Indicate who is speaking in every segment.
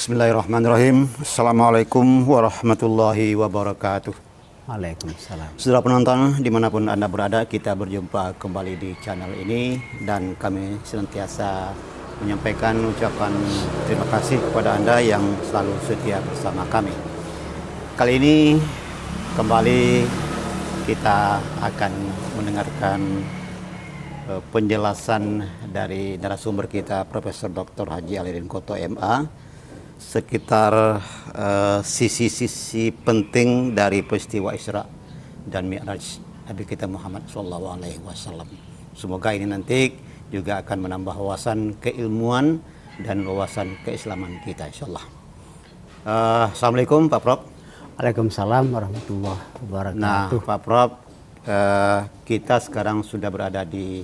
Speaker 1: Bismillahirrahmanirrahim. Assalamualaikum warahmatullahi wabarakatuh.
Speaker 2: Waalaikumsalam.
Speaker 1: Saudara penonton dimanapun Anda berada, kita berjumpa kembali di channel ini dan kami senantiasa menyampaikan ucapan terima kasih kepada Anda yang selalu setia bersama kami. Kali ini kembali kita akan mendengarkan penjelasan dari narasumber kita Profesor Dr. Haji Alirin Koto MA sekitar sisi-sisi penting dari peristiwa Isra dan Mi'raj Nabi kita Muhammad SAW. Semoga ini nanti juga akan menambah wawasan keilmuan dan wawasan keislaman kita, insyaallah. Assalamualaikum Pak Prof.
Speaker 2: Waalaikumsalam warahmatullahi wabarakatuh.
Speaker 1: Nah Pak Prof, kita sekarang sudah berada di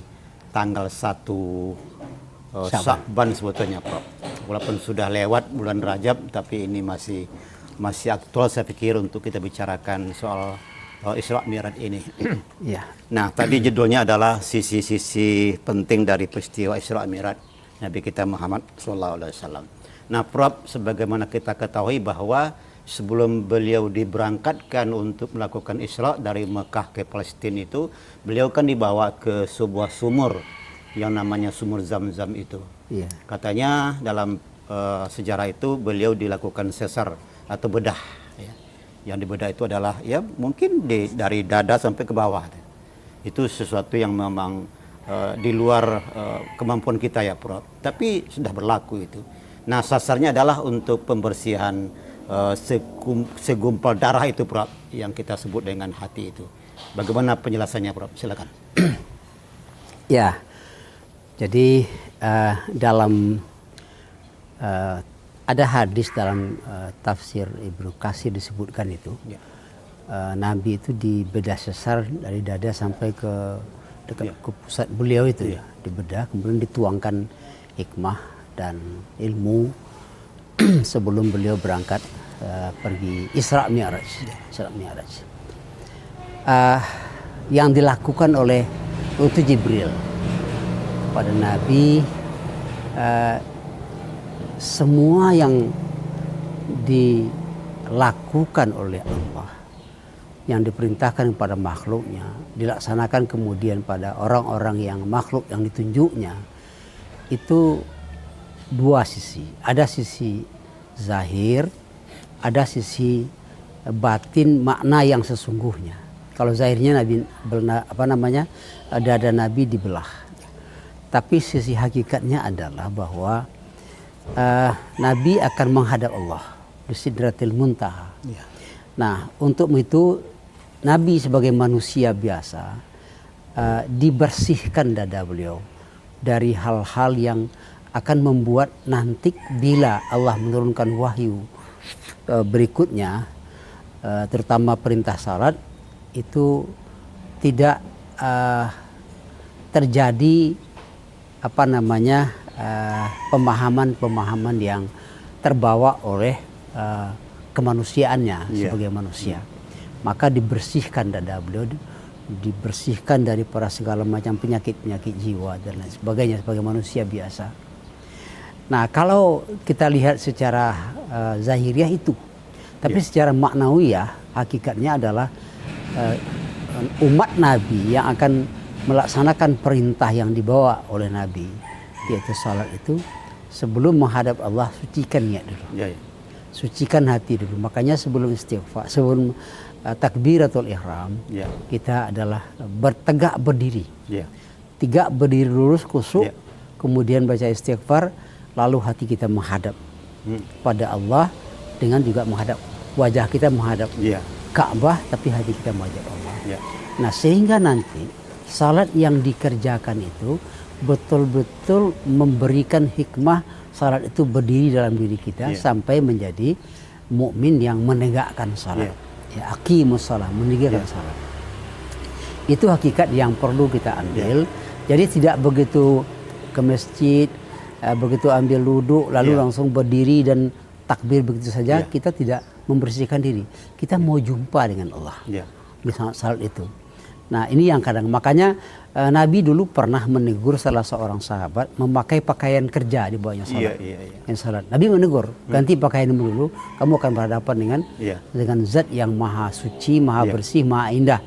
Speaker 1: tanggal 1 Sya'ban sebetulnya Prof. Walaupun sudah lewat bulan Rajab, tapi ini masih aktual saya pikir untuk kita bicarakan soal Isra Mi'raj ini.
Speaker 2: Ya.
Speaker 1: Nah, tadi judulnya adalah sisi-sisi penting dari peristiwa Isra Mi'raj Nabi kita Muhammad SAW. Nah, Prof, sebagaimana kita ketahui bahwa sebelum beliau diberangkatkan untuk melakukan Isra dari Mekah ke Palestina itu, beliau kan dibawa ke sebuah sumur yang namanya sumur Zam-Zam itu.
Speaker 2: Iya.
Speaker 1: Katanya dalam sejarah itu beliau dilakukan sesar atau bedah. Ya. Yang dibedah itu adalah ya mungkin dari dada sampai ke bawah. Itu sesuatu yang memang di luar kemampuan kita ya Prof. Tapi sudah berlaku itu. Nah sasarnya adalah untuk pembersihan segumpal darah itu Prof, yang kita sebut dengan hati itu. Bagaimana penjelasannya Prof? Silakan.
Speaker 2: Ya. Jadi dalam ada hadis dalam tafsir Ibnu Katsir disebutkan itu, ya. Nabi itu dibedah sesar dari dada sampai ke dekat ke pusat beliau itu, ya. Dibedah, kemudian dituangkan hikmah dan ilmu sebelum beliau berangkat pergi Isra Mi'raj. Isra Mi'raj. Yang dilakukan oleh utusan Jibril pada Nabi, semua yang dilakukan oleh Allah, yang diperintahkan kepada makhluknya, dilaksanakan kemudian pada orang-orang yang makhluk yang ditunjuknya, itu dua sisi. Ada sisi zahir, ada sisi batin, makna yang sesungguhnya. Kalau zahirnya Nabi dada Nabi dibelah. Tapi sisi hakikatnya adalah bahwa Nabi akan menghadap Allah di Sidratil Muntaha. Ya. Nah, untuk itu Nabi sebagai manusia biasa dibersihkan dada beliau dari hal-hal yang akan membuat nanti bila Allah menurunkan wahyu berikutnya, terutama perintah salat, itu tidak terjadi pemahaman-pemahaman yang terbawa oleh kemanusiaannya sebagai manusia. Maka dibersihkan dada beliau, dibersihkan dari para segala macam penyakit-penyakit jiwa dan lain sebagainya sebagai manusia biasa. Nah, kalau kita lihat secara zahiriah itu, tapi secara maknawiyah hakikatnya adalah umat Nabi yang akan melaksanakan perintah yang dibawa oleh Nabi, yaitu salat itu, sebelum menghadap Allah sucikan niat dulu. Ya, ya. Sucikan hati dulu. Makanya sebelum istighfar, sebelum takbiratul ihram, ya, kita adalah bertegak berdiri. Ya. Tegak berdiri lurus khusyuk, ya, kemudian baca istighfar, lalu hati kita menghadap pada Allah dengan juga menghadap wajah kita menghadap, ya, Ka'bah, tapi hati kita menghadap Allah. Ya. Nah, sehingga nanti salat yang dikerjakan itu betul-betul memberikan hikmah. Salat itu berdiri dalam diri kita, ya, sampai menjadi mukmin yang menegakkan salat. Ya, aqimus salat, menegakkan, ya, salat. Itu hakikat yang perlu kita ambil. Ya. Jadi tidak begitu ke masjid, begitu ambil wudhu lalu, ya, langsung berdiri dan takbir begitu saja, ya, kita tidak membersihkan diri. Kita mau jumpa dengan Allah, ya, di salat itu. Nah ini yang kadang makanya Nabi dulu pernah menegur salah seorang sahabat memakai pakaian kerja di bawahnya salat. Yang salat. Nabi menegur, ganti pakaianmu dulu, kamu akan berhadapan dengan Zat yang maha suci, maha bersih, maha indah.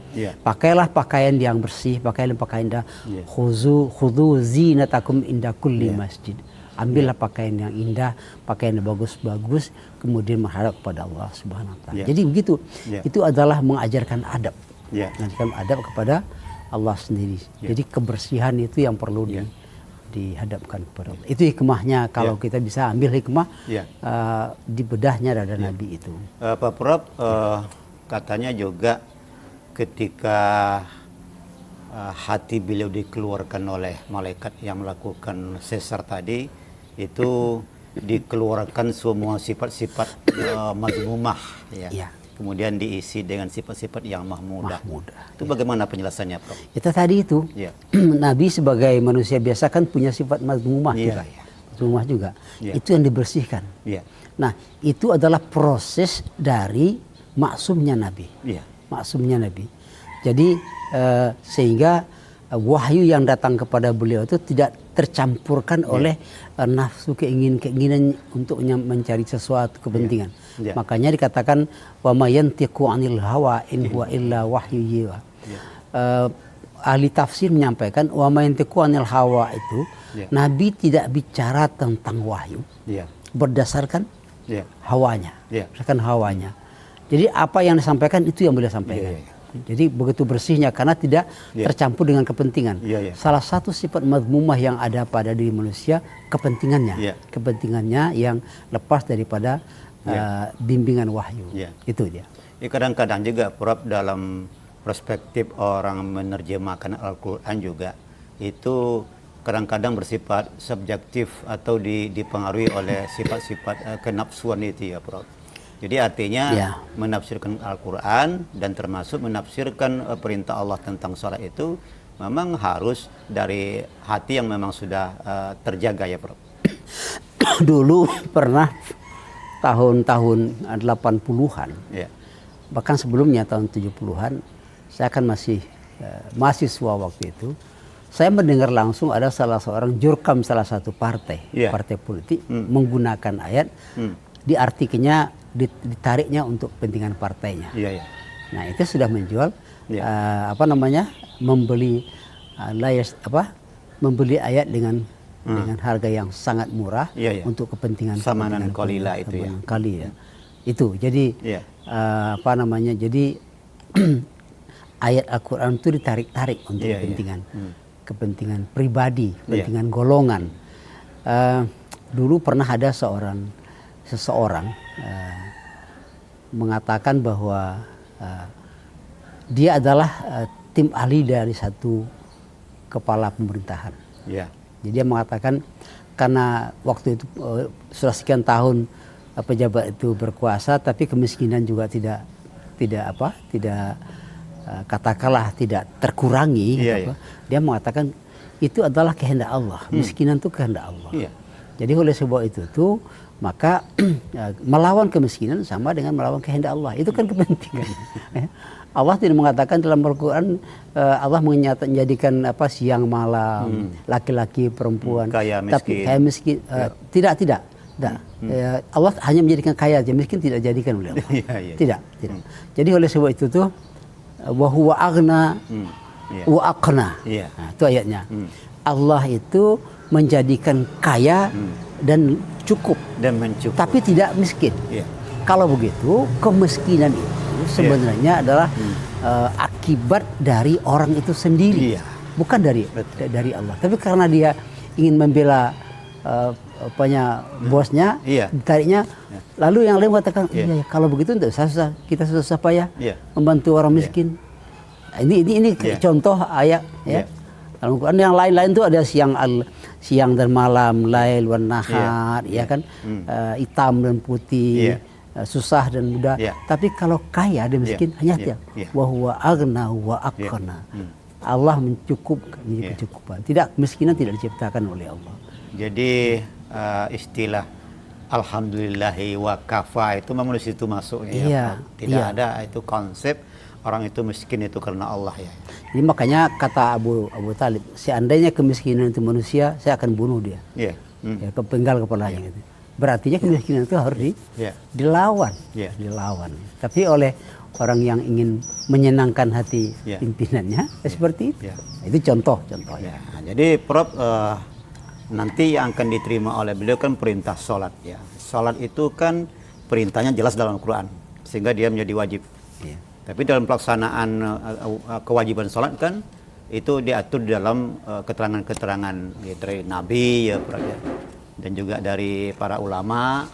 Speaker 2: Pakailah pakaian yang bersih, pakailah pakaian indah. Khudhu zinatakum inda kulli masjid. Ambillah pakaian yang indah, pakaian yang bagus-bagus, kemudian menghadap kepada Allah Subhanahu wa taala. Jadi begitu. Itu adalah mengajarkan adab. Mengajarkan adab kepada Allah sendiri. Jadi kebersihan itu yang perlu dihadapkan kepada Allah. Itu hikmahnya kalau kita bisa ambil hikmah di bedahnya dada Nabi itu.
Speaker 1: Pak Prof, katanya juga ketika hati beliau dikeluarkan oleh malaikat yang melakukan sesar tadi, itu dikeluarkan semua sifat-sifat mazmumah kemudian diisi dengan sifat-sifat yang mahmudah. Itu bagaimana penjelasannya, Prof?
Speaker 2: Itu tadi itu. Nabi sebagai manusia biasa kan punya sifat mazmumah juga. Mazmumah juga. Itu yang dibersihkan. Nah, itu adalah proses dari maksumnya Nabi. Maksumnya Nabi. Jadi sehingga wahyu yang datang kepada beliau itu tidak tercampurkan oleh nafsu keinginan untuk mencari sesuatu kepentingan. Makanya dikatakan wa ma yantiqu 'anil hawa in huwa illa wahyu yuha. Ahli tafsir menyampaikan wa ma yantiqu 'anil hawa itu Nabi tidak bicara tentang wahyu. Berdasarkan hawanya. Berdasarkan hawanya. Jadi apa yang disampaikan itu yang beliau sampaikan. Jadi begitu bersihnya karena tidak tercampur dengan kepentingan. Salah satu sifat mazmumah yang ada pada diri manusia kepentingannya, kepentingannya yang lepas daripada bimbingan wahyu. Itu dia.
Speaker 1: Kadang-kadang juga Prof, dalam perspektif orang menerjemahkan Al-Quran juga itu kadang-kadang bersifat subjektif atau dipengaruhi oleh sifat-sifat kenapsuan itu ya Prof. Jadi artinya menafsirkan Al-Quran dan termasuk menafsirkan perintah Allah tentang sholat itu memang harus dari hati yang memang sudah terjaga ya Prof.
Speaker 2: Dulu pernah tahun-tahun 80-an, bahkan sebelumnya tahun 70-an, saya kan masih mahasiswa waktu itu, saya mendengar langsung ada salah seorang jurkam salah satu partai politik menggunakan ayat, diartikannya ditariknya untuk kepentingan partainya. Nah itu sudah menjual membeli membeli ayat dengan harga yang sangat murah untuk kepentingan
Speaker 1: samanan qalila itu
Speaker 2: itu jadi jadi ayat Al-Quran itu ditarik-tarik untuk kepentingan pribadi, kepentingan golongan. Dulu pernah ada seseorang mengatakan bahwa dia adalah tim ahli dari satu kepala pemerintahan. Jadi dia mengatakan karena waktu itu sudah sekian tahun pejabat itu berkuasa, tapi kemiskinan juga tidak katakanlah tidak terkurangi. Dia mengatakan itu adalah kehendak Allah. Miskinan itu kehendak Allah. Jadi oleh sebab itu tuh maka melawan kemiskinan sama dengan melawan kehendak Allah. Itu kan kepentingan. Allah tidak mengatakan dalam Al-Quran Allah menjadikan siang malam, laki-laki perempuan,
Speaker 1: kaya miskin.
Speaker 2: Tapi kaya miskin tidak. Allah hanya menjadikan kaya aja, miskin tidak jadikan oleh Allah. Tidak. Jadi oleh sebab itu tuh wa huwa aghna wa aqna. Nah, itu ayatnya. Allah itu menjadikan kaya dan cukup tapi tidak miskin. Kalau begitu kemiskinan itu sebenarnya adalah akibat dari orang itu sendiri, bukan dari Allah. Tapi karena dia ingin membela bosnya, ditariknya. Lalu yang lain mengatakan, kalau begitu kita susah payah membantu orang miskin. Ini contoh ayat dalam Al-Quran. Yang lain-lain itu ada siang dan malam, lail wan nahar, kan, hitam dan putih, susah dan mudah. Tapi kalau kaya dan miskin hanya dia. Wa huwa aghna wa aqna. Allah mencukupkan, kecukupan. Miskinan tidak diciptakan oleh Allah.
Speaker 1: Jadi istilah alhamdulillahi wa kafa itu memang di situ masuknya. Tidak ada itu konsep orang itu miskin itu karena Allah ya.
Speaker 2: Jadi makanya kata Abu Talib, seandainya kemiskinan itu manusia, saya akan bunuh dia.
Speaker 1: Iya.
Speaker 2: Ya, kepenggal kepalanya gitu. Berarti kemiskinan itu harus dilawan, dilawan. Tapi oleh orang yang ingin menyenangkan hati pimpinannya, seperti itu. Itu contoh-contohnya.
Speaker 1: Jadi Prof, nanti yang akan diterima oleh beliau kan perintah sholat ya. Sholat itu kan perintahnya jelas dalam Al-Quran, sehingga dia menjadi wajib. Tapi dalam pelaksanaan kewajiban sholat kan itu diatur di dalam keterangan-keterangan dari Nabi ya, Prof, ya, dan juga dari para ulama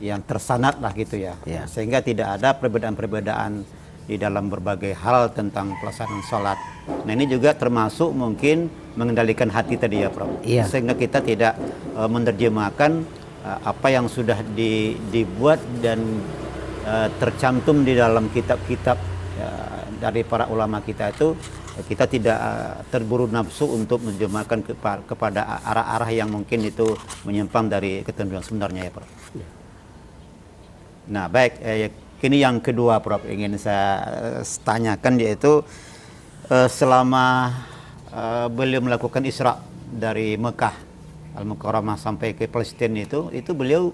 Speaker 1: yang tersanad lah gitu ya. Sehingga tidak ada perbedaan-perbedaan di dalam berbagai hal tentang pelaksanaan sholat. Nah ini juga termasuk mungkin mengendalikan hati tadi ya, Prof. Sehingga kita tidak menerjemahkan apa yang sudah dibuat dan tercantum di dalam kitab-kitab dari para ulama kita itu, kita tidak terburu nafsu untuk menerjemahkan kepada arah-arah yang mungkin itu menyimpang dari ketentuan sebenarnya ya, Prof. Nah baik, kini yang kedua Prof ingin saya tanyakan, yaitu selama beliau melakukan Isra dari Mekah Al-Mukarramah sampai ke Palestina itu beliau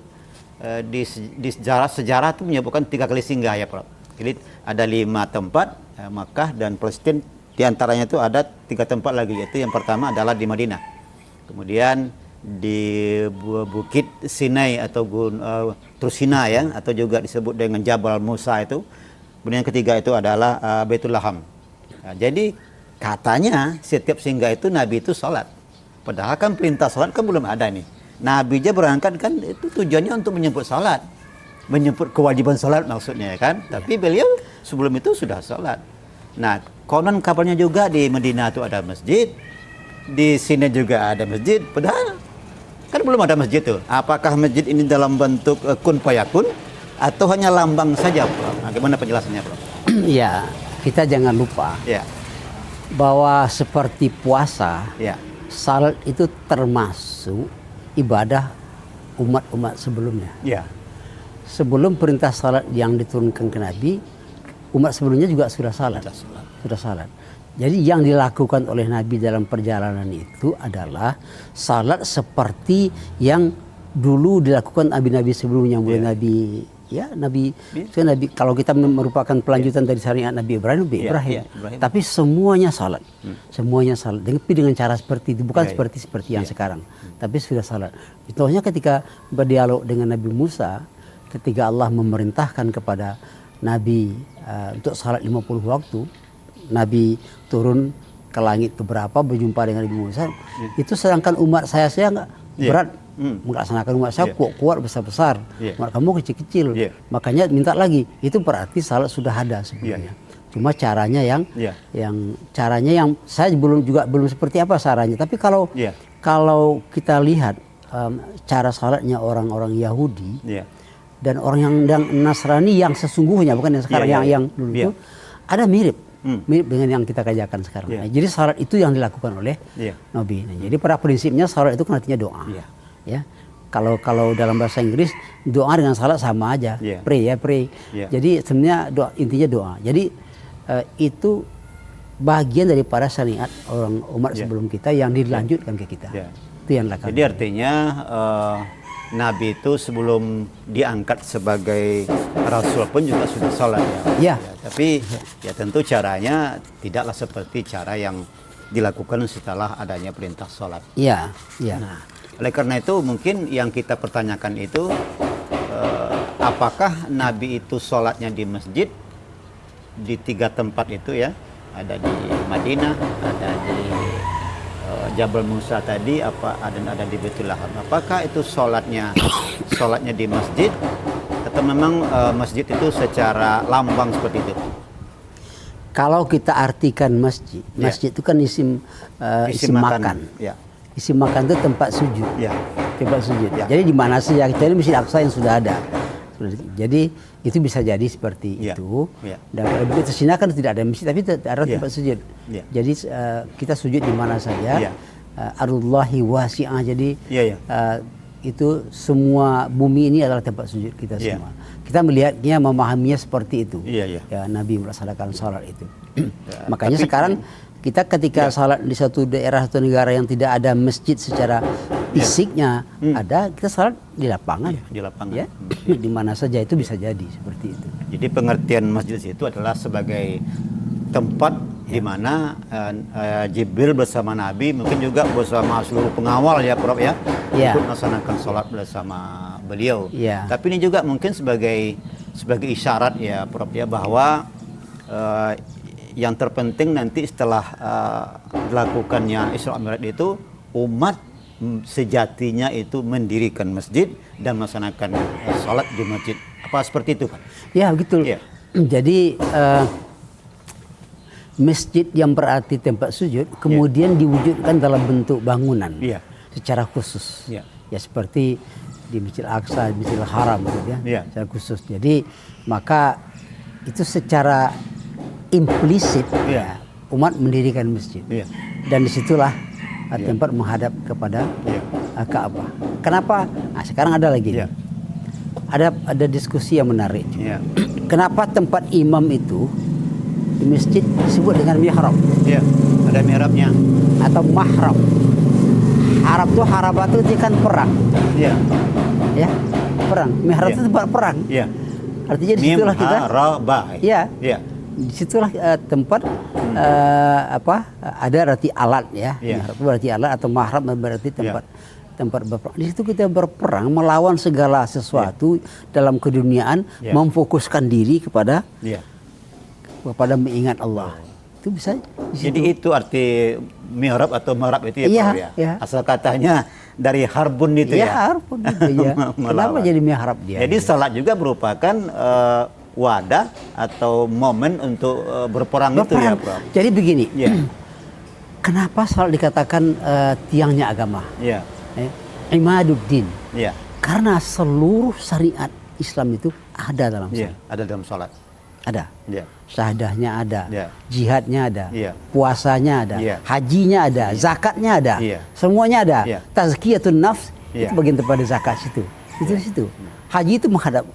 Speaker 1: di sejarah itu menyebutkan 3 kali singgah ya, Prof. Jadi ada 5 tempat, Mekah dan Palestina, di antaranya itu ada 3 tempat lagi, yaitu yang pertama adalah di Madinah, kemudian di Bukit Sinai atau Tursina ya, atau juga disebut dengan Jabal Musa itu, kemudian yang ketiga itu adalah Baitul Laham. Nah, jadi katanya setiap singgah itu Nabi itu sholat, padahal kan perintah sholat kan belum ada nih. Nabi aja berangkat kan itu tujuannya untuk menyebut sholat, menyebut kewajiban sholat maksudnya kan. Tapi beliau sebelum itu sudah sholat. Nah konon kabarnya juga di Madinah itu ada masjid, di sini juga ada masjid, padahal kan belum ada masjid tuh. Apakah masjid ini dalam bentuk kun fayakun atau hanya lambang saja, Prof? Nah, gimana penjelasannya, Prof?
Speaker 2: Ya, kita jangan lupa bahwa seperti puasa, salat itu termasuk ibadah umat-umat sebelumnya. Sebelum perintah salat yang diturunkan ke Nabi, umat sebelumnya juga sudah salat. Sudah salat. Jadi yang dilakukan oleh Nabi dalam perjalanan itu adalah salat seperti yang dulu dilakukan nabi-nabi sebelumnya, mulai Nabi Nabi kalau kita merupakan pelanjutan dari syariat Nabi Ibrahim, tapi semuanya salat. Semuanya salat, tapi dengan cara seperti itu, bukan seperti yang sekarang, tapi sudah salat. Contohnya ketika berdialog dengan Nabi Musa, ketika Allah memerintahkan kepada Nabi untuk salat 50 waktu, Nabi turun ke langit keberapa berjumpa dengan Nabi Musa, itu sedangkan umat saya nggak berat melaksanakan, umat saya kuat besar-besar, umat kamu kecil-kecil, makanya minta lagi. Itu berarti salat sudah ada sebenarnya. Cuma caranya yang saya belum seperti apa caranya. Tapi kalau kita lihat cara salatnya orang-orang Yahudi dan orang yang Nasrani yang sesungguhnya, bukan yang sekarang, yang dulu itu ada mirip dengan yang kita kerjakan sekarang. Nah, jadi salat itu yang dilakukan oleh Nabi. Nah, jadi pada prinsipnya salat itu kan artinya doa. Ya, kalau dalam bahasa Inggris doa dengan salat sama aja, pray. Jadi sebenarnya intinya doa. Jadi itu bagian daripada syariat orang umat sebelum kita yang dilanjutkan ke kita. Itu yang dilakukan.
Speaker 1: Jadi artinya Nabi itu sebelum diangkat sebagai Rasul pun juga sudah sholat tapi tentu caranya tidaklah seperti cara yang dilakukan setelah adanya perintah sholat. Nah, oleh karena itu mungkin yang kita pertanyakan itu apakah Nabi itu sholatnya di masjid di 3 tempat itu ya, ada di Madinah, ada di Jabal Musa tadi, dan ada di Baitul Laham. Apakah itu sholatnya di masjid atau memang masjid itu secara lambang seperti itu?
Speaker 2: Kalau kita artikan masjid itu kan isim makan. Isim makan itu tempat sujud. Tempat sujud. Jadi di mana saja, kecuali Masjid Aqsa yang sudah ada. Jadi itu bisa jadi seperti itu. Dan kalau begitu sini kan tidak ada masjid, tapi ada tempat sujud. Jadi kita sujud di mana saja. Arullahi wasi'ah. Jadi itu semua bumi ini adalah tempat sujud kita semua. Kita melihatnya, memahaminya seperti itu. Ya, Nabi melaksanakan salat itu. Makanya sekarang kita ketika salat di satu daerah, satu negara yang tidak ada masjid secara fisiknya ada, kita salat di lapangan.
Speaker 1: Di lapangan.
Speaker 2: Ya, di mana saja itu bisa jadi seperti itu.
Speaker 1: Jadi pengertian masjid itu adalah sebagai tempat di mana Jibril bersama Nabi, mungkin juga bersama seluruh pengawal ya Prof ya, untuk melaksanakan sholat bersama beliau. Tapi ini juga mungkin sebagai isyarat ya Prof ya, bahwa yang terpenting nanti setelah dilakukannya Isra Mi'raj itu, umat sejatinya itu mendirikan masjid dan melaksanakan sholat di masjid. Apa seperti itu Pak?
Speaker 2: Ya betul. Jadi masjid yang berarti tempat sujud kemudian diwujudkan dalam bentuk bangunan secara khusus. Ya seperti di Masjid Al-Aqsa, di Masjidil Haram gitu ya, secara khusus. Jadi maka itu secara implisit umat mendirikan masjid. Dan disitulah tempat menghadap kepada Ka'bah. Kenapa? Nah, sekarang ada lagi. Ada diskusi yang menarik. Kenapa tempat imam itu di masjid disebut dengan mihrab?
Speaker 1: Ada mihrabnya
Speaker 2: atau mahram. Arab tuh harabat itu kan perang. Ya, perang. Mihrab itu tempat perang. Artinya disitulah kita. Disitulah tempat ada berarti alat ya. Mihrab itu berarti alat, atau mahram berarti tempat berperang. Di situ kita berperang melawan segala sesuatu dalam keduniaan, memfokuskan diri kepada mengingat Allah. Itu bisa.
Speaker 1: Jadi itu arti mihrab atau marab itu ya, Pak ya. Asal katanya dari harbun itu ya.
Speaker 2: Harbun itu ya. Kenapa jadi mihrab dia?
Speaker 1: Jadi salat juga merupakan wadah atau momen untuk berperang itu ya, Prof.
Speaker 2: Jadi begini. Kenapa salat dikatakan tiangnya agama? Imaduddin. Karena seluruh syariat Islam itu ada dalam salat.
Speaker 1: Ada dalam salat.
Speaker 2: Ada. Syahadahnya ada, jihadnya ada, puasanya ada, hajinya ada, zakatnya ada, semuanya ada. Tazkiyatun nafs itu bagian daripada zakat situ. Itu di situ. Haji itu menghadap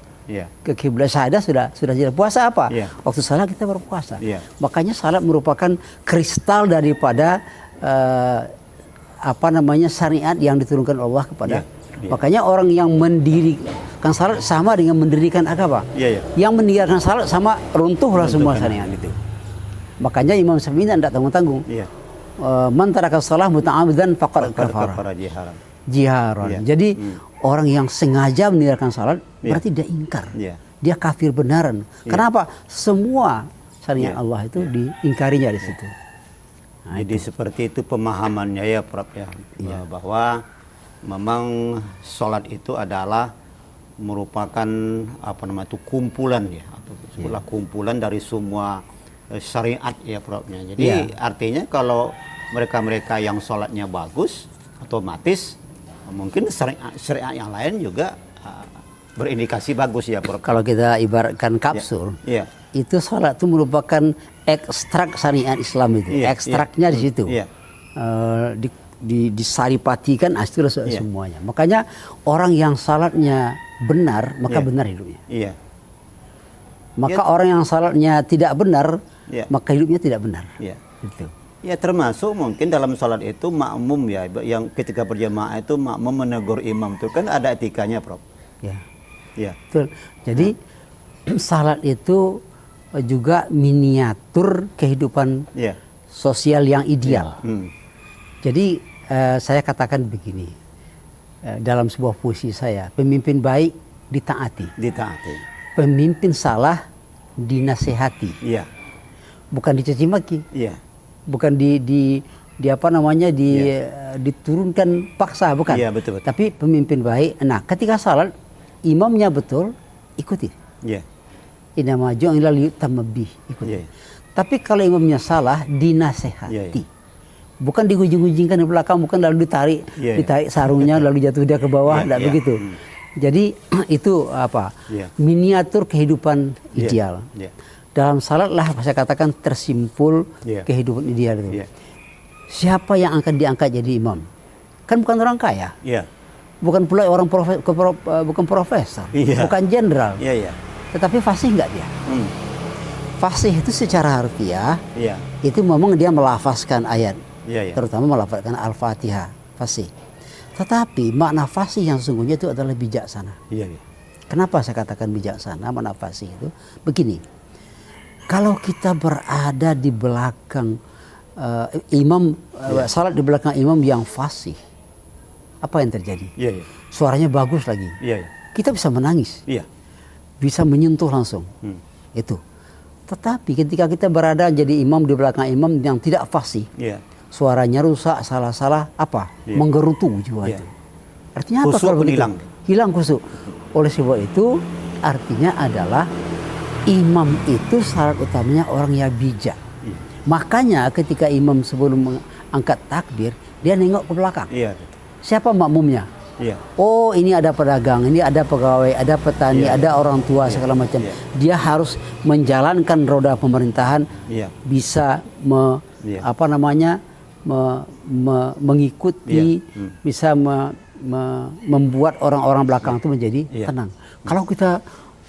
Speaker 2: ke kiblat. Syahadah sudah jelas. Puasa apa? Waktu salat kita berpuasa. Makanya salat merupakan kristal daripada syariat yang diturunkan Allah kepada. Makanya orang yang mendirikan salat sama dengan mendirikan agama. Yang mendirikan salat sama runtuhlah semua syariat itu. Makanya Imam Syafi'i tidak tanggung-tanggung. Man taraka shalah muta'ammidan faqad kafara jiharan. Jadi orang yang sengaja meninggalkan salat berarti dia ingkar. Dia kafir benaran. Kenapa? Semua syariat Allah itu diingkarinya di situ.
Speaker 1: Nah, jadi seperti itu pemahamannya ya Prof ya. Bahwa memang sholat itu adalah merupakan kumpulan ya, atau kumpulan dari semua syariat ya Prof-nya. Jadi artinya kalau mereka yang sholatnya bagus, otomatis mungkin syariat yang lain juga berindikasi bagus ya Prof. Kalau
Speaker 2: kita ibaratkan kapsul, itu sholat itu merupakan ekstrak syariat Islam itu, ekstraknya di situ. Disaripatikan itulah semuanya. Makanya orang yang salatnya benar maka benar hidupnya. Maka orang yang salatnya tidak benar maka hidupnya tidak benar. Gitu.
Speaker 1: Ya termasuk mungkin dalam salat itu makmum ya, yang ketika berjamaah itu makmum menegur imam itu kan ada etikanya Prof.
Speaker 2: Betul. Jadi salat itu juga miniatur kehidupan sosial yang ideal. Jadi saya katakan begini, dalam sebuah puisi saya, pemimpin baik ditaati, pemimpin salah dinasehati, bukan dicaci maki, bukan diturunkan paksa, bukan.
Speaker 1: Betul.
Speaker 2: Tapi pemimpin baik. Nah, ketika salat imamnya betul, ikuti. Inama ju'ila liyutamma bih, ikuti. Tapi kalau imamnya salah, dinasehati. Bukan digujing-gujingkan di belakang, bukan lalu ditarik sarungnya lalu jatuh dia ke bawah, tidak begitu. Jadi itu miniatur kehidupan ideal. Dalam salat lah saya katakan tersimpul kehidupan ideal itu. Siapa yang akan diangkat jadi imam? Kan bukan orang kaya. bukan pula orang bukan profesor,
Speaker 1: Iya.
Speaker 2: bukan jenderal,
Speaker 1: Iya, iya.
Speaker 2: tetapi fasih nggak dia? Fasih itu secara harfiah
Speaker 1: Iya.
Speaker 2: itu memang dia melafazkan ayat,
Speaker 1: Iya, iya.
Speaker 2: terutama melafazkan Al-Fatihah, fasih. Tetapi makna fasih yang sesungguhnya itu adalah bijaksana.
Speaker 1: Iya, iya.
Speaker 2: Kenapa saya katakan bijaksana, makna fasih itu? Begini, kalau kita berada di belakang imam, salat di belakang imam yang fasih, apa yang terjadi?
Speaker 1: Iya, iya.
Speaker 2: Suaranya bagus lagi.
Speaker 1: Iya, iya.
Speaker 2: Kita bisa menangis,
Speaker 1: Iya.
Speaker 2: bisa menyentuh langsung. Itu. Tetapi ketika kita berada jadi imam di belakang imam yang tidak fasih,
Speaker 1: Iya.
Speaker 2: suaranya rusak, salah-salah apa?
Speaker 1: Iya.
Speaker 2: Menggerutu jiwa
Speaker 1: Iya.
Speaker 2: itu. Artinya apa
Speaker 1: Khusyuk
Speaker 2: kalau
Speaker 1: pun
Speaker 2: begitu?
Speaker 1: hilang.
Speaker 2: Hilang khusyuk. Oleh sebab itu artinya adalah imam itu syarat utamanya orang yang bijak.
Speaker 1: Iya.
Speaker 2: Makanya ketika imam sebelum mengangkat takbir, dia nengok ke belakang.
Speaker 1: Iya.
Speaker 2: Siapa makmumnya?
Speaker 1: Iya.
Speaker 2: Oh, ini ada pedagang, ini ada pegawai, ada petani,
Speaker 1: Iya.
Speaker 2: ada orang tua segala macam.
Speaker 1: Iya.
Speaker 2: Dia harus menjalankan roda pemerintahan,
Speaker 1: Iya.
Speaker 2: bisa
Speaker 1: Iya.
Speaker 2: mengikuti,
Speaker 1: Iya.
Speaker 2: bisa membuat orang-orang belakang itu menjadi
Speaker 1: Iya.
Speaker 2: tenang. Kalau kita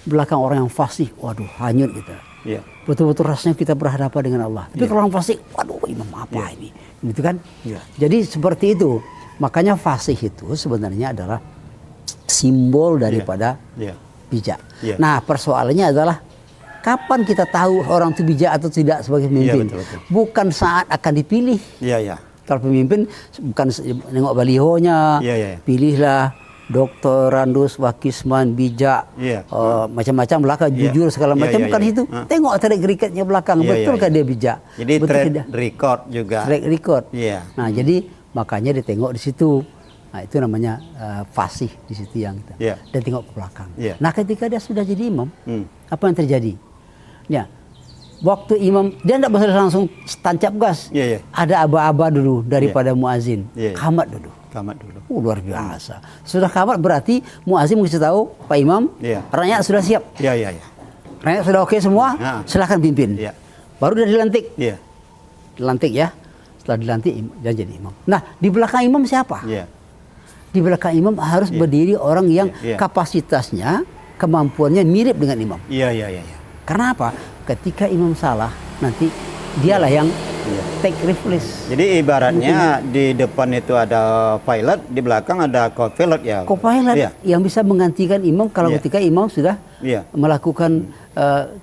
Speaker 2: belakang orang yang fasih, waduh, hanyut kita.
Speaker 1: Iya.
Speaker 2: Betul-betul rasanya kita berhadapan dengan Allah. Tapi
Speaker 1: Iya.
Speaker 2: kalau orang fasih, waduh, imam apa ini? Gitu kan?
Speaker 1: Iya.
Speaker 2: Jadi seperti itu. Makanya fasih itu sebenarnya adalah simbol daripada
Speaker 1: Iya.
Speaker 2: bijak.
Speaker 1: Iya.
Speaker 2: Nah, persoalannya adalah kapan kita tahu orang itu bijak atau tidak sebagai pemimpin?
Speaker 1: Iya, betul.
Speaker 2: Bukan saat akan dipilih.
Speaker 1: Iya, iya.
Speaker 2: Kalau pemimpin bukan nengok balihonya,
Speaker 1: Iya, iya.
Speaker 2: pilihlah Dr. Randus Wakisman bijak,
Speaker 1: Iya.
Speaker 2: macam-macam belakang,
Speaker 1: Iya.
Speaker 2: jujur segala
Speaker 1: Iya,
Speaker 2: macam,
Speaker 1: iya,
Speaker 2: bukan
Speaker 1: iya.
Speaker 2: itu. Tengok track recordnya belakang,
Speaker 1: Iya,
Speaker 2: betulkah
Speaker 1: iya,
Speaker 2: dia bijak?
Speaker 1: Jadi
Speaker 2: Betul
Speaker 1: track
Speaker 2: tidak?
Speaker 1: record juga.
Speaker 2: Track record.
Speaker 1: Iya.
Speaker 2: Nah, jadi makanya ditengok di situ. Nah, itu namanya fasih di situ yang kita.
Speaker 1: Iya.
Speaker 2: Dan tengok ke belakang.
Speaker 1: Iya.
Speaker 2: Nah, ketika dia sudah jadi imam,
Speaker 1: Hmm.
Speaker 2: apa yang terjadi? Ya, waktu imam dia tidak bisa langsung tancap gas.
Speaker 1: Iya, iya.
Speaker 2: Ada aba-aba dulu daripada muazin.
Speaker 1: Iya, iya.
Speaker 2: Kamat dulu.
Speaker 1: Kamat dulu.
Speaker 2: Luar biasa. Sudah kamat berarti muazin mesti tahu Pak Imam,
Speaker 1: Iya.
Speaker 2: rakyat sudah siap.
Speaker 1: Iya, iya, iya.
Speaker 2: Rakyat sudah oke semua,
Speaker 1: Nah.
Speaker 2: silahkan pimpin.
Speaker 1: Iya.
Speaker 2: Baru dia dilantik.
Speaker 1: Iya.
Speaker 2: Dilantik ya. Setelah dilantik dia jadi imam. Nah, di belakang imam siapa?
Speaker 1: Iya.
Speaker 2: Di belakang imam harus berdiri orang yang
Speaker 1: Iya.
Speaker 2: kapasitasnya, kemampuannya mirip dengan imam.
Speaker 1: Iya, iya, iya.
Speaker 2: Karena apa? Ketika imam salah, nanti dialah yang take refresh.
Speaker 1: Jadi ibaratnya di depan itu ada pilot, di belakang ada co-pilot ya.
Speaker 2: Co-pilot
Speaker 1: Iya.
Speaker 2: yang bisa menggantikan imam kalau
Speaker 1: Iya.
Speaker 2: ketika imam sudah
Speaker 1: Iya.
Speaker 2: melakukan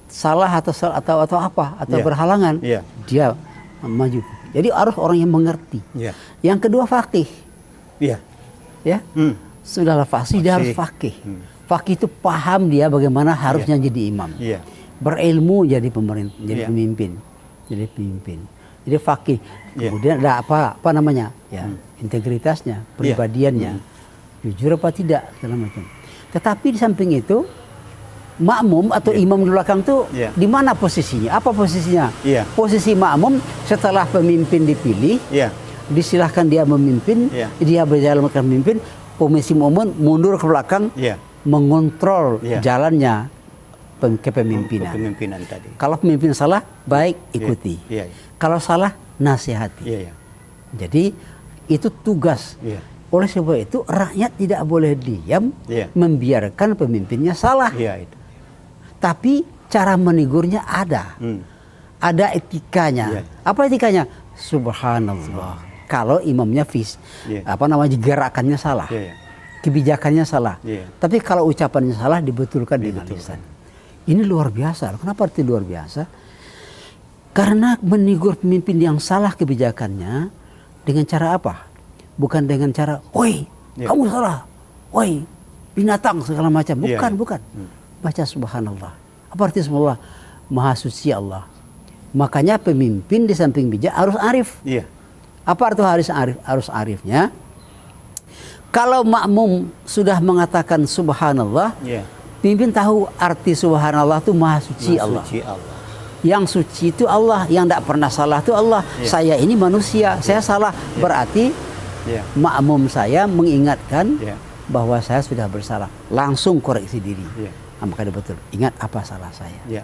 Speaker 2: salah atau apa atau
Speaker 1: Iya.
Speaker 2: berhalangan,
Speaker 1: Iya.
Speaker 2: dia maju. Jadi harus orang yang mengerti.
Speaker 1: Iya.
Speaker 2: Yang kedua faqih,
Speaker 1: Iya.
Speaker 2: ya.
Speaker 1: Hmm.
Speaker 2: Sudahlah fasih, dia harus
Speaker 1: Fasih.
Speaker 2: faqih. Faqih itu paham dia bagaimana harusnya jadi imam.
Speaker 1: Iya.
Speaker 2: Berilmu jadi pemerintah, jadi
Speaker 1: Iya.
Speaker 2: pemimpin. Jadi pemimpin. Jadi faqih.
Speaker 1: Iya.
Speaker 2: Kemudian ada apa namanya? Ya, integritasnya, pribadiannya. Jujur apa tidak, segala macam. Tetapi di samping itu makmum atau imam di belakang tuh
Speaker 1: Iya.
Speaker 2: di mana posisinya? Apa posisinya?
Speaker 1: Iya.
Speaker 2: Posisi makmum setelah pemimpin dipilih,
Speaker 1: Iya.
Speaker 2: disilahkan dia memimpin,
Speaker 1: Iya.
Speaker 2: dia berjalan ke pemimpin, posisi makmum mundur ke belakang,
Speaker 1: Iya.
Speaker 2: mengontrol
Speaker 1: Iya.
Speaker 2: jalannya kepemimpinan.
Speaker 1: Kepemimpinan tadi.
Speaker 2: Kalau pemimpin salah, baik ikuti.
Speaker 1: Iya. Iya.
Speaker 2: Kalau salah, nasihati.
Speaker 1: Iya, iya.
Speaker 2: Jadi itu tugas.
Speaker 1: Iya.
Speaker 2: Oleh sebab itu rakyat tidak boleh diam
Speaker 1: Iya.
Speaker 2: membiarkan pemimpinnya salah.
Speaker 1: Iya itu.
Speaker 2: Tapi cara menegurnya ada. Ada etikanya.
Speaker 1: Iya.
Speaker 2: Apa etikanya? Subhanallah. Kalau imamnya
Speaker 1: Iya.
Speaker 2: gerakannya salah.
Speaker 1: Iya, iya.
Speaker 2: Kebijakannya salah.
Speaker 1: Iya.
Speaker 2: Tapi kalau ucapannya salah dibetulkan dengan lisan. Ini luar biasa. Kenapa itu luar biasa? Karena menegur pemimpin yang salah kebijakannya dengan cara apa? Bukan dengan cara, "Woi,
Speaker 1: Iya.
Speaker 2: kamu salah. Woi, binatang," segala macam.
Speaker 1: Iya,
Speaker 2: Bukan,
Speaker 1: iya.
Speaker 2: bukan. Baca subhanallah. Apa arti subhanallah? Maha suci Allah. Makanya pemimpin di samping bijak harus arif.
Speaker 1: Iya.
Speaker 2: Apa arti harus arifnya? Kalau makmum sudah mengatakan subhanallah,
Speaker 1: Iya.
Speaker 2: pimpin tahu arti subhanallah itu maha suci
Speaker 1: Maha
Speaker 2: Allah.
Speaker 1: Suci Allah.
Speaker 2: Yang suci itu Allah, yang tidak pernah salah itu Allah.
Speaker 1: Iya.
Speaker 2: Saya ini manusia, saya salah. Berarti
Speaker 1: Iya.
Speaker 2: makmum saya mengingatkan
Speaker 1: Iya.
Speaker 2: bahwa saya sudah bersalah. Langsung koreksi diri.
Speaker 1: Iya.
Speaker 2: Nah, maka dia betul. Ingat apa salah saya.
Speaker 1: Iya.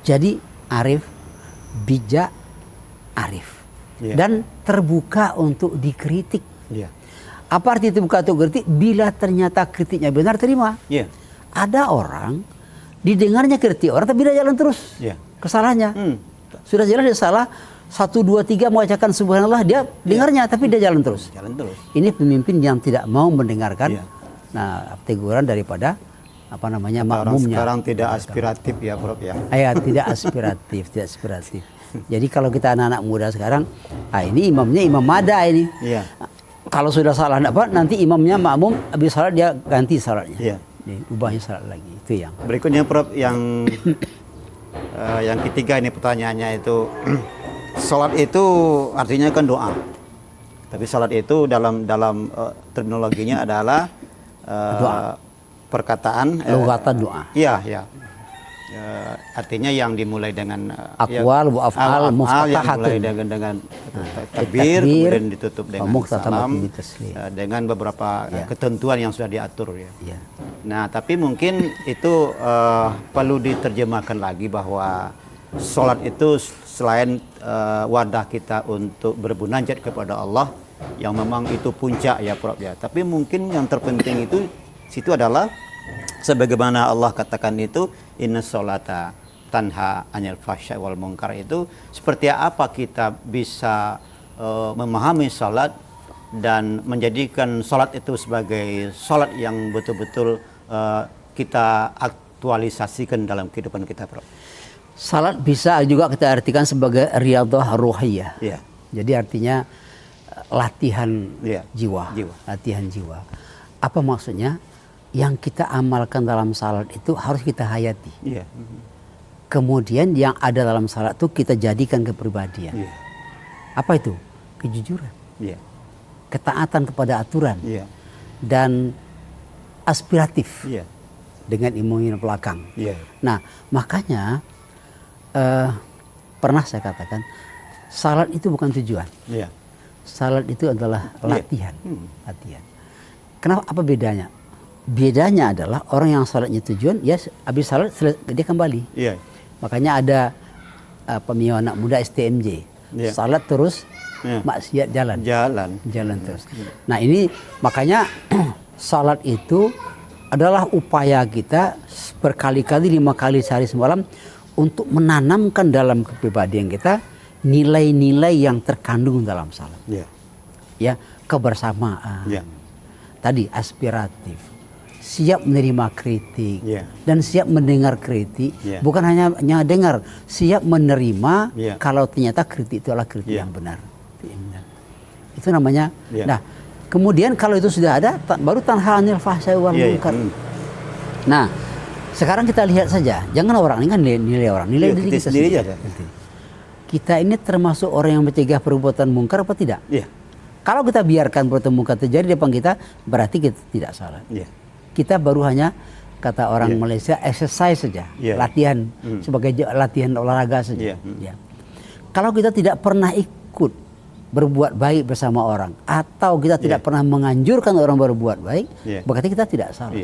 Speaker 2: Jadi arif, bijak, arif.
Speaker 1: Iya.
Speaker 2: Dan terbuka untuk dikritik.
Speaker 1: Iya.
Speaker 2: Apa arti terbuka untuk kritik? Bila ternyata kritiknya benar, terima.
Speaker 1: Iya.
Speaker 2: Ada orang didengarnya kritik orang tapi dia jalan terus.
Speaker 1: Iya.
Speaker 2: Kesalahannya. Sudah jelas dia salah. 1, 2, 3 mengucapkan subhanallah, dia dengarnya tapi dia jalan terus.
Speaker 1: Jalan terus.
Speaker 2: Ini pemimpin yang tidak mau mendengarkan
Speaker 1: Iya.
Speaker 2: nah teguran daripada
Speaker 1: Orang
Speaker 2: makmumnya.
Speaker 1: sekarang tidak aspiratif ya, Prof ya.
Speaker 2: Tidak aspiratif, tidak aspiratif. Jadi kalau kita anak-anak muda sekarang, ini imamnya imam mada ini.
Speaker 1: Iya.
Speaker 2: Kalau sudah salah nanti imamnya makmum habis salat dia ganti salatnya.
Speaker 1: Iya.
Speaker 2: Ubahnya salat lagi. Itu yang.
Speaker 1: Berikutnya Prof yang ketiga ini pertanyaannya itu salat itu artinya kan doa. Tapi salat itu dalam terminologinya adalah
Speaker 2: Doa.
Speaker 1: Perkataan
Speaker 2: Lugatan doa.
Speaker 1: Iya, ya. Artinya yang dimulai dengan
Speaker 2: Aqwal wa af'al
Speaker 1: yang
Speaker 2: muftatahatun.
Speaker 1: mulai dengan takbir, kemudian ditutup dengan salam
Speaker 2: taslim.
Speaker 1: dengan beberapa ketentuan yang sudah diatur ya.
Speaker 2: Ya.
Speaker 1: Nah, tapi mungkin itu perlu diterjemahkan lagi bahwa sholat itu selain wadah kita untuk bermunajat kepada Allah yang memang itu puncak ya Prof ya. Tapi mungkin yang terpenting itu situ adalah sebagaimana Allah katakan itu inna sholata tanha anil fahsya wal munkar, itu seperti apa kita bisa memahami salat dan menjadikan salat itu sebagai salat yang betul-betul kita aktualisasikan dalam kehidupan kita, Prof.
Speaker 2: Salat bisa juga kita artikan sebagai riyadhah ruhiyah.
Speaker 1: Iya.
Speaker 2: Jadi artinya latihan
Speaker 1: jiwa.
Speaker 2: Latihan jiwa. Apa maksudnya? Yang kita amalkan dalam salat itu harus kita hayati.
Speaker 1: Iya.
Speaker 2: Kemudian yang ada dalam salat itu kita jadikan kepribadian.
Speaker 1: Iya.
Speaker 2: Apa itu? Kejujuran.
Speaker 1: Iya.
Speaker 2: Ketaatan kepada aturan.
Speaker 1: Iya.
Speaker 2: Dan aspiratif.
Speaker 1: Iya.
Speaker 2: Dengan imun belakang.
Speaker 1: Iya.
Speaker 2: Nah, makanya pernah saya katakan salat itu bukan tujuan.
Speaker 1: Iya.
Speaker 2: Salat itu adalah latihan.
Speaker 1: Iya.
Speaker 2: Latihan. Kenapa? Apa bedanya? Bedanya adalah orang yang salatnya tujuan, ya habis salat dia kembali.
Speaker 1: Iya.
Speaker 2: Makanya ada pemimpin anak muda STMJ.
Speaker 1: Iya.
Speaker 2: Salat terus,
Speaker 1: Iya.
Speaker 2: maksiat jalan. Jalan terus. Nah ini makanya salat itu adalah upaya kita berkali-kali 5 kali sehari semalam untuk menanamkan dalam kepribadian kita nilai-nilai yang terkandung dalam salat.
Speaker 1: Iya.
Speaker 2: Ya, kebersamaan.
Speaker 1: Iya.
Speaker 2: Tadi aspiratif. Siap menerima kritik dan siap mendengar kritik, bukan hanya dengar, siap menerima kalau ternyata kritik itu adalah kritik yang benar. Itu namanya. Nah, kemudian kalau itu sudah ada, baru tanha anil fahsya wal munkar. Nah, sekarang kita lihat saja, jangan orang ini kan nilai orang, nilai diri kita sendiri. Kita ini termasuk orang yang mencegah perbuatan mungkar apa tidak?
Speaker 1: Iya.
Speaker 2: Kalau kita biarkan perbuatan mungkar terjadi di depan kita, berarti kita tidak salah.
Speaker 1: Iya.
Speaker 2: Kita baru hanya, kata orang Malaysia, exercise saja, latihan sebagai latihan olahraga saja. Ya. Kalau kita tidak pernah ikut berbuat baik bersama orang, atau kita tidak pernah menganjurkan orang berbuat baik, berarti kita tidak salah.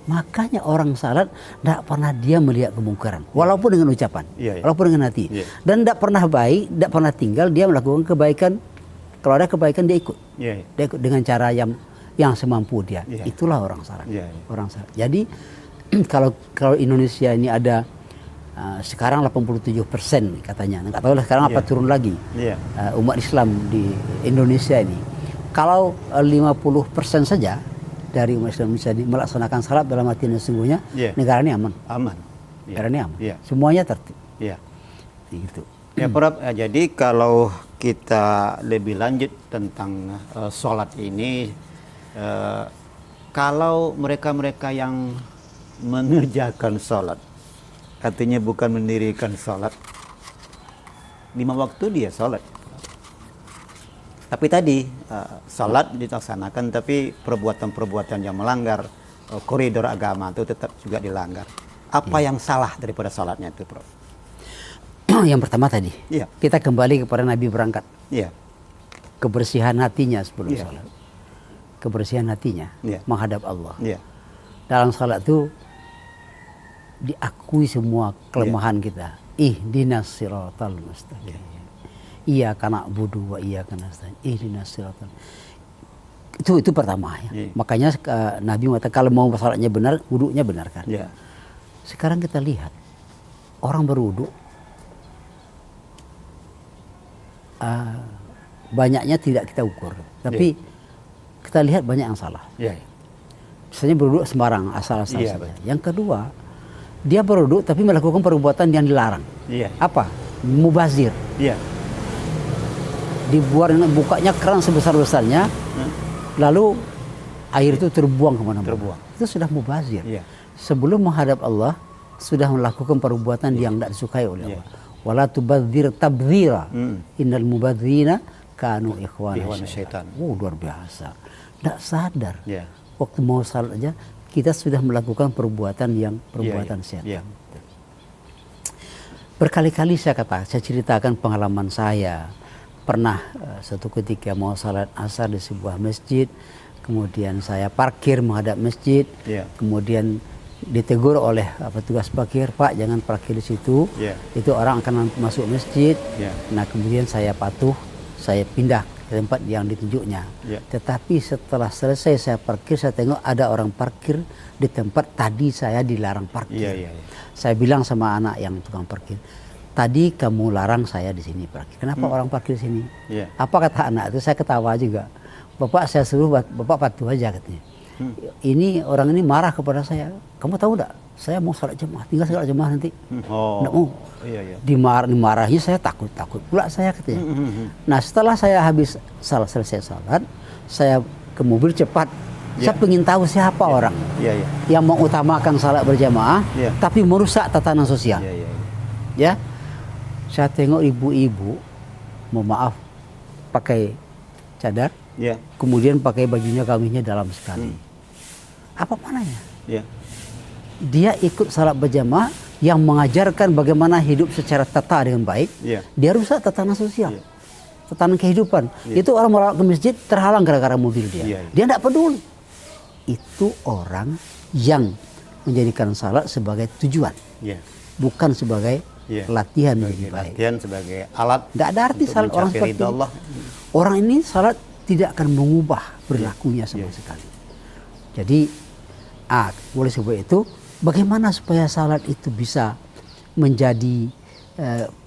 Speaker 2: Makanya orang salat tidak pernah dia melihat kemungkaran, walaupun dengan ucapan, walaupun dengan hati, dan tidak pernah baik, tidak pernah tinggal dia melakukan kebaikan. Kalau ada kebaikan dia ikut, dia ikut dengan cara yang semampu dia. Itulah orang salat. Orang salat. Jadi kalau Indonesia ini ada sekarang 87% katanya, nggak tahu lah sekarang apa turun lagi umat Islam di Indonesia ini. Kalau 50% saja dari umat Islam Indonesia ini melaksanakan salat dalam arti yang sesungguhnya, negara ini aman. Negara ini aman. Semuanya tertib. Gitu.
Speaker 1: Ya Prof, jadi kalau kita lebih lanjut tentang sholat ini, kalau mereka-mereka yang mengerjakan sholat, artinya bukan mendirikan sholat, 5 waktu dia sholat. Tapi tadi sholat dilaksanakan, tapi perbuatan-perbuatan yang melanggar koridor agama itu tetap juga dilanggar. Apa yang salah daripada sholatnya itu, Prof?
Speaker 2: Yang pertama tadi, kita kembali kepada Nabi berangkat. Kebersihan hatinya sebelum sholat. Kebersihan hatinya menghadap Allah. Dalam salat itu diakui semua kelemahan kita. Ihdinas siratal mustaqim. Iyyaka na'budu wa iyyaka nasta'in. Ihdinas siratal. Itu pertama ya.
Speaker 1: Iya.
Speaker 2: Makanya Nabi mengatakan kalau mau salatnya benar, wudunya benar kan.
Speaker 1: Ya.
Speaker 2: Sekarang kita lihat orang berwudu banyaknya tidak kita ukur, tapi kita lihat banyak yang salah.
Speaker 1: Ya.
Speaker 2: Misalnya berwudu sembarang asal-asal
Speaker 1: Iya,
Speaker 2: saja.
Speaker 1: betul.
Speaker 2: Yang kedua, dia berwudu tapi melakukan perbuatan yang dilarang.
Speaker 1: Iya.
Speaker 2: Apa? Mubazir.
Speaker 1: Iya.
Speaker 2: Bukanya keran sebesar-besarnya, lalu air itu terbuang kemana-mana.
Speaker 1: Terbuang.
Speaker 2: Itu sudah mubazir.
Speaker 1: Iya.
Speaker 2: Sebelum menghadap Allah sudah melakukan perbuatan yang tidak disukai oleh Allah. Wala tubadzir tabdzira. Innal mubadzirina kanu ikhwana syaitan. Luar biasa. Tidak sadar.
Speaker 1: Iya.
Speaker 2: Waktu mau salat aja kita sudah melakukan perbuatan yang setan.
Speaker 1: Iya.
Speaker 2: Berkali-kali saya ceritakan pengalaman saya. Pernah suatu ketika mau salat asar di sebuah masjid, kemudian saya parkir menghadap masjid,
Speaker 1: Iya.
Speaker 2: kemudian ditegur oleh petugas parkir, Pak jangan parkir di situ,
Speaker 1: Iya.
Speaker 2: itu orang akan masuk masjid.
Speaker 1: Iya.
Speaker 2: Nah kemudian saya patuh, saya pindah ke tempat yang ditunjuknya.
Speaker 1: Iya.
Speaker 2: Tetapi setelah selesai saya parkir, saya tengok ada orang parkir di tempat tadi saya dilarang parkir.
Speaker 1: Iya.
Speaker 2: Saya bilang sama anak yang tukang parkir, tadi kamu larang saya di sini parkir. Kenapa orang parkir di sini?
Speaker 1: Iya.
Speaker 2: Apa kata anak itu? Saya ketawa juga. Bapak saya suruh Bapak patuh aja katanya. Ini orang ini marah kepada saya. Kamu tahu enggak? Saya mau salat jemaah, tinggal salat jemaah nanti.
Speaker 1: Oh.
Speaker 2: Enggak mau.
Speaker 1: Iya.
Speaker 2: Dimarahi saya takut pula saya katanya. Nah setelah saya habis selesai salat, saya ke mobil cepat. Saya ingin tahu siapa orang
Speaker 1: Iya.
Speaker 2: yang mengutamakan salat berjamaah, tapi merusak tatanan sosial.
Speaker 1: Iya.
Speaker 2: Ya, saya tengok ibu-ibu, mohon maaf, pakai cadar,
Speaker 1: Iya.
Speaker 2: kemudian pakai bajunya gamis dalam sekali. Apa mananya?
Speaker 1: Iya.
Speaker 2: Dia ikut salat berjamaah yang mengajarkan bagaimana hidup secara tata dengan baik.
Speaker 1: Iya.
Speaker 2: Dia rusak tatanan sosial,
Speaker 1: Iya.
Speaker 2: tatanan kehidupan. Itu orang mau ke masjid terhalang gara-gara mobil dia.
Speaker 1: Iya.
Speaker 2: Dia tidak peduli. Itu orang yang menjadikan salat sebagai tujuan,
Speaker 1: Iya.
Speaker 2: bukan sebagai latihan menjadi baik.
Speaker 1: Latihan sebagai alat.
Speaker 2: Tidak ada arti
Speaker 1: untuk
Speaker 2: salat orang
Speaker 1: mencapai
Speaker 2: seperti
Speaker 1: ridha Allah.
Speaker 2: Orang ini salat tidak akan mengubah perilakunya sama sekali. Jadi, oleh sebab itu, bagaimana supaya salat itu bisa menjadi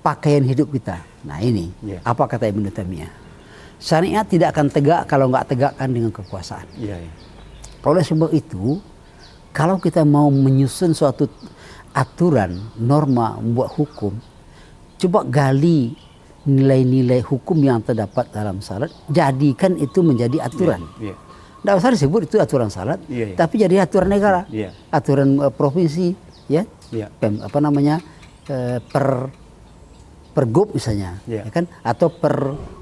Speaker 2: pakaian hidup kita? Nah ini, apa kata Ibnu Taimiyah? Syariat tidak akan tegak kalau nggak tegakkan dengan kekuasaan.
Speaker 1: Iya.
Speaker 2: Oleh sebab itu, kalau kita mau menyusun suatu aturan, norma, membuat hukum, coba gali nilai-nilai hukum yang terdapat dalam salat, jadikan itu menjadi aturan.
Speaker 1: Iya.
Speaker 2: Tidak usah disebut itu aturan salat,
Speaker 1: Iya.
Speaker 2: tapi jadi aturan negara,
Speaker 1: Iya.
Speaker 2: aturan provinsi, ya,
Speaker 1: Iya.
Speaker 2: pergub misalnya,
Speaker 1: Iya.
Speaker 2: ya kan, atau per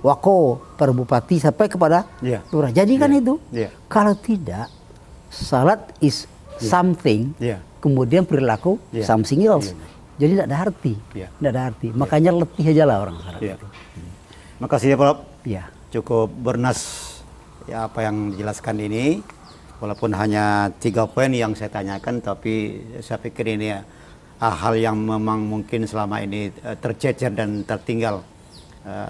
Speaker 2: wako, per bupati sampai kepada
Speaker 1: Iya.
Speaker 2: lurah. Jadikan itu.
Speaker 1: Iya.
Speaker 2: Kalau tidak, salat is something,
Speaker 1: Iya.
Speaker 2: kemudian perilaku something else. Jadi tidak ada arti, tidak ada arti. Makanya letih aja lah orang salat.
Speaker 1: Iya. Makasih ya Prof.
Speaker 2: Ya.
Speaker 1: Cukup bernas ya apa yang dijelaskan ini. Walaupun hanya 3 poin yang saya tanyakan, tapi saya pikir ini ya hal yang memang mungkin selama ini tercecer dan tertinggal,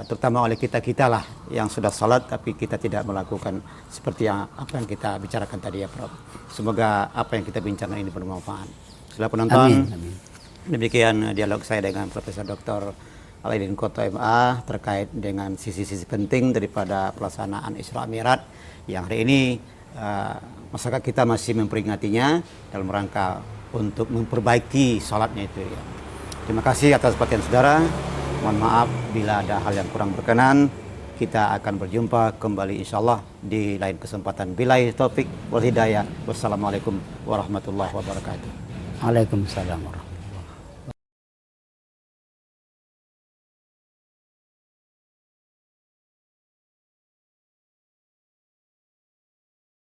Speaker 1: terutama oleh kita lah yang sudah salat tapi kita tidak melakukan seperti apa yang kita bicarakan tadi ya Prof. Semoga apa yang kita bincangkan ini bermanfaat. Sila penonton,
Speaker 2: Amin.
Speaker 1: demikian dialog saya dengan Profesor Dr. Alaidin Koto MA terkait dengan sisi-sisi penting daripada pelaksanaan Isra Mi'raj yang hari ini masyarakat kita masih memperingatinya dalam rangka untuk memperbaiki salatnya itu ya. Terima kasih atas perhatian saudara. Mohon maaf bila ada hal yang kurang berkenan. Kita akan berjumpa kembali insyaallah di lain kesempatan. Billahi taufik wal hidayah. Wassalamualaikum warahmatullahi wabarakatuh.
Speaker 2: Waalaikumsalam warahmatullahi wabarakatuh.